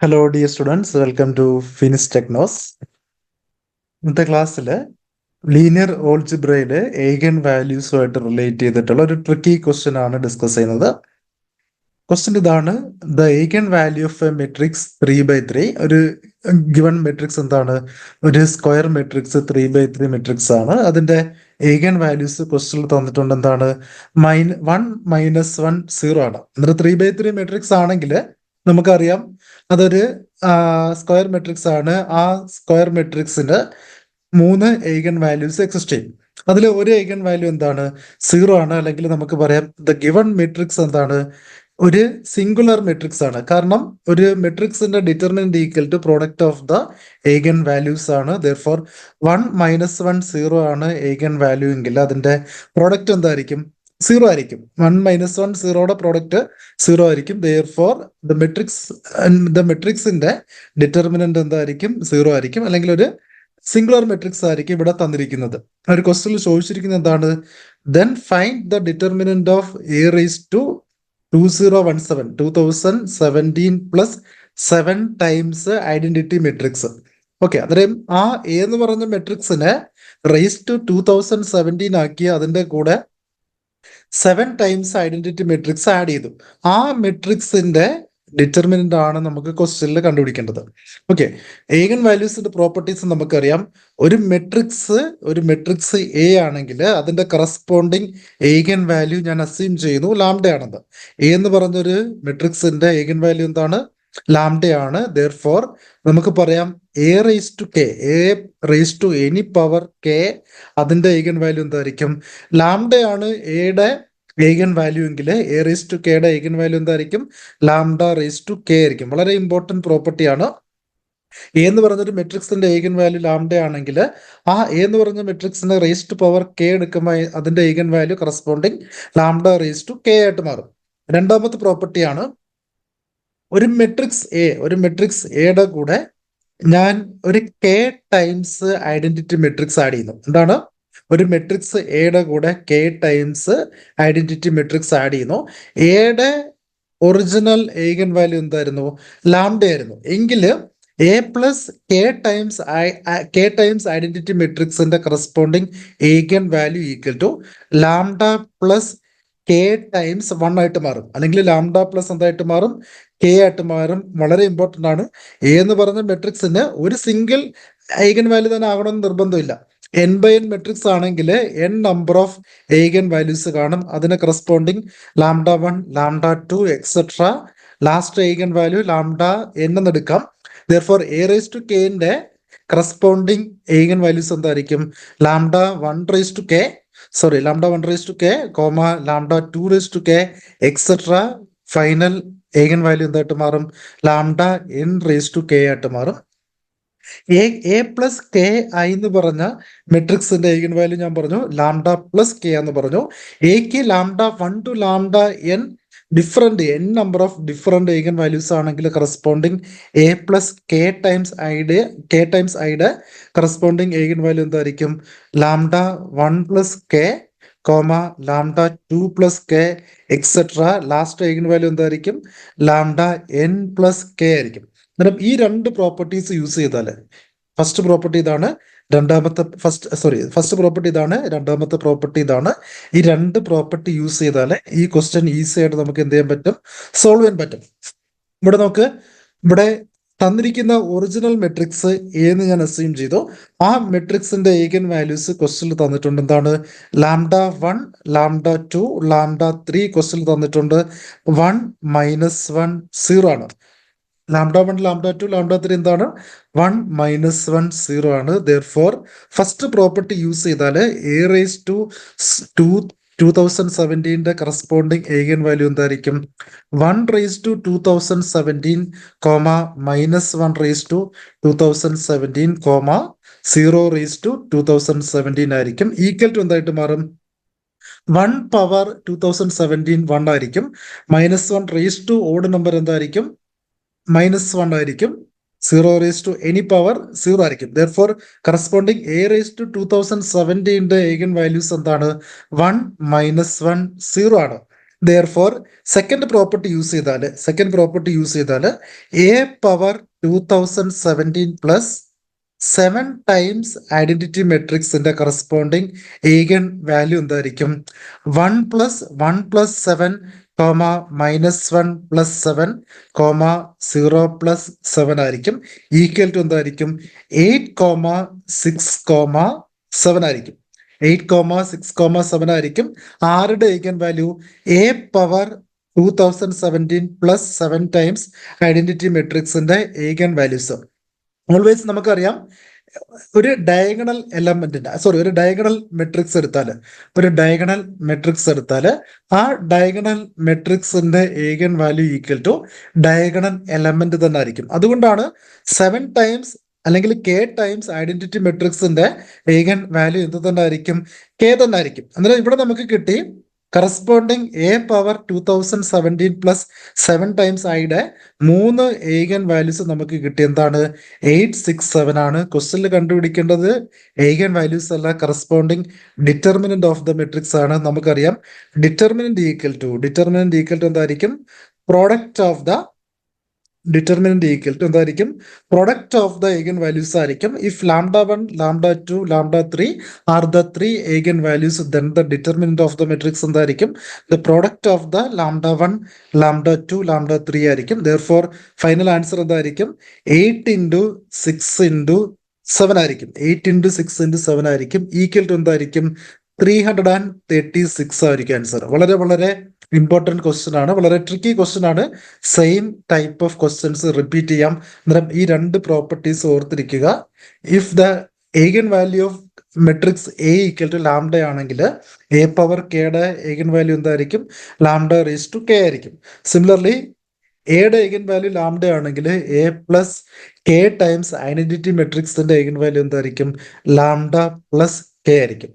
Hello dear students, welcome to Finis Technos. ഇന്നത്തെ ക്ലാസ്സിൽ linear ഓൾജിബ്രയിലെ ഏഗൻ വാല്യൂസുമായിട്ട് റിലേറ്റ് ചെയ്തിട്ടുള്ള ഒരു ട്രിക്കി ക്വസ്റ്റ്യൻ ആണ് ഡിസ്കസ് ചെയ്യുന്നത്. ക്വസ്റ്റ്യൻ ഇതാണ്: the eigen value of a matrix 3/3. ഒരു ഗിവൺ മെട്രിക്സ് എന്താണ്? ഒരു സ്ക്വയർ മെട്രിക്സ് 3/3 മെട്രിക്സ് ആണ്. അതിന്റെ ഏഗൻ വാല്യൂസ് ക്വസ്റ്റ്യനിൽ തന്നിട്ടുണ്ട്. എന്താണ്? 1 -1 0 ആണ്. എന്നിട്ട് 3/3 മെട്രിക്സ് ആണെങ്കിൽ നമുക്കറിയാം അതൊരു സ്ക്വയർ മെട്രിക്സ് ആണ്. ആ സ്ക്വയർ മെട്രിക്സിന് 3 ഏഗൻ വാല്യൂസ് എക്സിസ്റ്റ് ചെയ്യും. അതിൽ ഒരു ഏഗൻ വാല്യൂ എന്താണ്? 0 ആണ്. അല്ലെങ്കിൽ നമുക്ക് പറയാം ദ ഗിവൺ മെട്രിക്സ് എന്താണ്? ഒരു സിംഗുലർ മെട്രിക്സ് ആണ്. കാരണം ഒരു മെട്രിക്സിന്റെ determinant equal to product of the eigen values ആണ്. ദെർഫോർ 1 -1 0 ആണ് ഏഗൻ വാല്യൂ എങ്കിൽ അതിന്റെ പ്രോഡക്റ്റ് എന്തായിരിക്കും? 0 ആയിരിക്കും. 1 -1 0യുടെ പ്രോഡക്റ്റ് 0 ആയിരിക്കും. ദെർഫോർ ദ മെട്രിക്സിന്റെ ഡിറ്റർമിനന്റ് എന്തായിരിക്കും? 0 ആയിരിക്കും. അല്ലെങ്കിൽ ഒരു സിംഗുലർ മെട്രിക്സ് ആയിരിക്കും ഇവിടെ തന്നിരിക്കുന്നത്. ഒരു ക്വസ്റ്റ്യനിൽ ചോദിച്ചിരിക്കുന്നത് എന്താണ്? Then find the determinant of A raise to 2017 plus 7 times identity matrix. Okay, അന്നേരം ആ എ എന്ന് പറഞ്ഞ മെട്രിക്സിനെ റേസ് ടു 2017 ആക്കി അതിന്റെ കൂടെ 7 ടൈംസ് ഐഡന്റിറ്റി മെട്രിക്സ് ആഡ് ചെയ്തു. ആ മെട്രിക്സിന്റെ ഡിറ്റർമിനന്റ് ആണ് നമുക്ക് ക്വസ്റ്റ്യനിൽ കണ്ടുപിടിക്കേണ്ടത്. ഓക്കെ, ഏഗൻ വാല്യൂസിന്റെ പ്രോപ്പർട്ടീസ് നമുക്കറിയാം. ഒരു മെട്രിക്സ് എ ആണെങ്കിൽ അതിന്റെ കറസ്പോണ്ടിങ് ഏഗൻ വാല്യൂ ഞാൻ അസ്യൂം ചെയ്യുന്നു ലാംഡ ആണെന്ന്. എ എന്ന് പറഞ്ഞൊരു മെട്രിക്സിന്റെ ഏഗൻ വാല്യൂ എന്താണ്? ലാംഡയാണ്. ദെർഫോർ നമുക്ക് പറയാം A raise to any power K അതിന്റെ ഏഗൻ വാല്യൂ എന്തായിരിക്കും? ലാംഡയാണ് എയുടെ ഏഗൻ വാല്യൂ എങ്കിൽ എ റേസ് ടു കെയുടെ ഏഗൻ വാല്യൂ എന്തായിരിക്കും? ലാംഡ റേസ് ടു കെ ആയിരിക്കും. വളരെ ഇമ്പോർട്ടന്റ് പ്രോപ്പർട്ടിയാണ്. എ എന്ന് പറഞ്ഞൊരു മെട്രിക്സിന്റെ ഏഗൻ വാല്യൂ ലാംഡ ആണെങ്കിൽ ആ എ എന്ന് പറഞ്ഞ മെട്രിക്സിന്റെ റേസ് ടു പവർ കെ എടുക്കുമ്പോൾ അതിന്റെ eigen value corresponding lambda raise to K ആയിട്ട് മാറും. രണ്ടാമത്തെ പ്രോപ്പർട്ടിയാണ് ഒരു മെട്രിക്സ് എയുടെ കൂടെ ഞാൻ ഒരു K times identity matrix add ചെയ്യുന്നു. എന്താണ്? ഒരു മെട്രിക്സ് എയുടെ കൂടെ K times identity matrix add ചെയ്യുന്നു. എയുടെ ഒറിജിനൽ ഏഗൻ വാല്യൂ എന്തായിരുന്നു? ലാംഡ ആയിരുന്നു. എങ്കിൽ A plus K times identity മെട്രിക്സിന്റെ corresponding eigen value equal to lambda plus K times 1 ആയിട്ട് മാറും. അല്ലെങ്കിൽ ലാംഡ പ്ലസ് എന്തായിട്ട് മാറും? കെ ആയിട്ട് മാറും. വളരെ ഇമ്പോർട്ടന്റ് ആണ്. എ എന്ന് പറഞ്ഞ മെട്രിക്സിന് ഒരു സിംഗിൾ ഏഗൻ വാല്യൂ തന്നെ ആകണമെന്ന് നിർബന്ധമില്ല. n/n മെട്രിക്സ് ആണെങ്കിൽ n number of eigen values കാണും. അതിന് corresponding lambda 1, lambda 2 etcetera last eigen value lambda n എന്ന് എടുക്കാം. ദെർഫോർ എ റേസ് ടു കെന്റെ കറസ്പോണ്ടിങ് ഏഗൻ വാല്യൂസ് എന്തായിരിക്കും? Lambda 1 raise to K comma lambda 2 raise to K etcetera final eigen value എന്തായിട്ട് മാറും? Lambda n raise to K ആയിട്ട് മാറും. A plus K I എന്ന് പറഞ്ഞ മെട്രിക്സിന്റെ ഏഗൻ വാല്യൂ ഞാൻ പറഞ്ഞു ലാംഡ പ്ലസ് കെ എന്ന് പറഞ്ഞു. എക്ക് lambda 1 to lambda n number of different eigen values ആണെങ്കിൽ corresponding A plus K times ഐയുടെ കറസ്പോണ്ടിങ് ഏഗൻ വാല്യൂ എന്തായിരിക്കും? Lambda 1 plus K comma lambda 2 plus K etcetera last eigen value എന്തായിരിക്കും? Lambda n plus K ആയിരിക്കും. അന്നേരം ഈ രണ്ട് properties use ചെയ്താൽ first property ഇതാണ്, ഫസ്റ്റ് പ്രോപ്പർട്ടി ഇതാണ്, രണ്ടാമത്തെ പ്രോപ്പർട്ടി ഇതാണ്. ഈ രണ്ട് പ്രോപ്പർട്ടി യൂസ് ചെയ്താൽ ഈ ക്വസ്റ്റ്യൻ ഈസി ആയിട്ട് നമുക്ക് എന്ത് ചെയ്യാൻ പറ്റും? സോൾവ് ചെയ്യാൻ പറ്റും. ഇവിടെ തന്നിരിക്കുന്ന ഒറിജിനൽ മെട്രിക്സ് എന്ന് ഞാൻ അസ്യൂം ചെയ്തു. ആ മെട്രിക്സിന്റെ ഏഗൻ വാല്യൂസ് ക്വസ്റ്റ്യനിൽ തന്നിട്ടുണ്ട്. എന്താണ്? ലാംഡ 1, ലാംഡ 2, ലാംഡ 3 ക്വസ്റ്റ്യനിൽ തന്നിട്ടുണ്ട്. 1 -1 0 ആണ്. ലാംഡ 1, ലാംഡ 2, ലാംഡ 3 എന്താണ്? 1 -1 0 ആണ്. ദെർഫോർ ഫസ്റ്റ് പ്രോപ്പർട്ടി യൂസ് ചെയ്താൽ എ റേസ് ടു 2017ന്റെ കറസ്പോണ്ടിങ് ഏഗൻ വാല്യൂ എന്തായിരിക്കും? 1 raise to 2017 comma -1 raise to 2017 comma 0 raise to 2017 ആയിരിക്കും. ഈക്വൽ ടു എന്തായിട്ട് മാറും? 1 പവർ 2017 1 ആയിരിക്കും. -1 റേസ് ടു ഓഡ് നമ്പർ എന്തായിരിക്കും? -1 ആയിരിക്കും. 0 റേസ് ടു എനി പവർ 0 ആയിരിക്കും. Therefore corresponding A raise to 2017ന്റെ ഏഗൻ വാല്യൂസ് എന്താണ്? 1 -1 0 ആണ്. ദെയർഫോർ സെക്കൻഡ് പ്രോപ്പർട്ടി യൂസ് ചെയ്താൽ A power 2017 plus 7 times identity മെട്രിക്സിന്റെ കറസ്പോണ്ടിങ് ഈഗൻ വാല്യൂ എന്തായിരിക്കും? 1+1+7, -1+7, 0+7 ആയിരിക്കും. ഈക്വൽ ടു എന്തായിരിക്കും? 8,6,7 ആയിരിക്കും. 8,6,7 ആയിരിക്കും. ആരുടെ eigen value? A power 2017 plus 7 times identity മെട്രിക്സിന്റെ ഈഗൻ വാല്യൂസ്. ഓൾവേസ് നമുക്കറിയാം, ഒരു ഡയഗണൽ മെട്രിക്സ് എടുത്താൽ ആ ഡയഗണൽ മെട്രിക്സിന്റെ eigen value equal to diagonal element തന്നെ ആയിരിക്കും. അതുകൊണ്ടാണ് 7 ടൈംസ് അല്ലെങ്കിൽ കെ ടൈംസ് ഐഡന്റിറ്റി മെട്രിക്സിന്റെ ഈഗൻ വാല്യൂ എന്ത് തന്നെ ആയിരിക്കും? കെ തന്നെ ആയിരിക്കും. അന്നേരം ഇവിടെ നമുക്ക് കിട്ടി corresponding A power 2017 plus 7 times ഐയുടെ 3 ഈഗൻ വാല്യൂസ് നമുക്ക് കിട്ടി. എന്താണ്? 867 ആണ്. ക്വസ്റ്റ്യനിൽ കണ്ടുപിടിക്കേണ്ടത് ഈഗൻ വാല്യൂസ് അല്ല, corresponding determinant of the matrix ആണ്. നമുക്കറിയാം ഡിറ്റർമിനന്റ് ഈക്വൽ ടു എന്തായിരിക്കും? Product of the eigen values ആയിരിക്കും. If λ1, λ2, λ3 are the 3 eigen values, then the determinant of the matrix എന്തായിരിക്കും? ദ പ്രോഡക്റ്റ് ഓഫ് ദ λ1, λ2, λ3 ആയിരിക്കും. ദെയർഫോർ ഫൈനൽ ആൻസർ എന്തായിരിക്കും? 8 × 6 × 7 ആയിരിക്കും. 8 × 6 × 7 ആയിരിക്കും. Equal to എന്തായിരിക്കും? 336 ആയിരിക്കും ആൻസർ. വളരെ വളരെ ഇമ്പോർട്ടൻറ്റ് ക്വസ്റ്റ്യൻ ആണ്, വളരെ ട്രിക്കി ക്വസ്റ്റ്യൻ ആണ്. Same type of questions repeat ചെയ്യാം. അന്നേരം ഈ 2 പ്രോപ്പർട്ടീസ് ഓർത്തിരിക്കുക. If the eigen value of matrix A equal to lambda ആണെങ്കിൽ എ പവർ കെയുടെ ഈഗൻ വാല്യൂ എന്തായിരിക്കും? λ⁻k ആയിരിക്കും. സിമിലർലി എയുടെ ഈഗൻ വാല്യൂ ലാംഡ ആണെങ്കിൽ A plus K times identity മെട്രിക്സിന്റെ ഈഗൻ വാല്യൂ എന്തായിരിക്കും? λ+k ആയിരിക്കും.